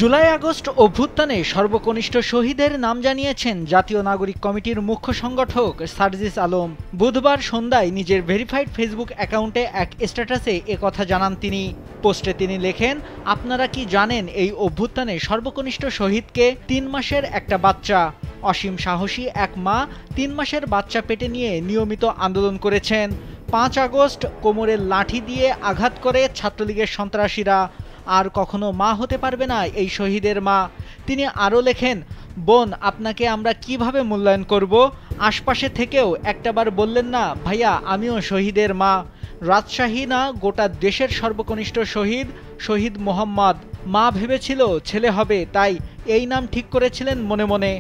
July August অভ্যুত্থানে সর্বকনিষ্ঠ শহীদের নাম জানিয়েছেন জাতীয় নাগরিক কমিটির মুখ্য সংগঠক সার্জিস আলম। বুধবার সন্ধ্যায় নিজের ভেরিফাইড ফেসবুক অ্যাকাউন্টে এক স্ট্যাটাসে একথা জানান তিনি। পোস্টে তিনি লেখেন, আপনারা কি জানেন এই অভ্যুত্থানে সর্বকনিষ্ঠ শহীদকে? ৩ মাসের একটা বাচ্চা। অসীম সাহসী এক মা ৩ মাসের বাচ্চা পেটে নিয়ে নিয়মিত আন্দোলন করেছেন। ৫ আগস্ট কোমরের লাঠি দিয়ে আঘাত করে ছাত্রলীগের সন্ত্রাসীরা। আর কখনো মা হতে পারবে না এই শহীদের মা। তিনি আরও লেখেন, বোন, আপনাকে আমরা কিভাবে মূল্যায়ন করব? আশপাশে থেকেও একটাবার বললেন না, ভাইয়া আমিও শহীদের মা। রাজশাহী না, গোটা দেশের সর্বকনিষ্ঠ শহীদ, শহীদ মোহাম্মদ। মা ভেবেছিল ছেলে হবে, তাই এই নাম ঠিক করেছিলেন মনে মনে।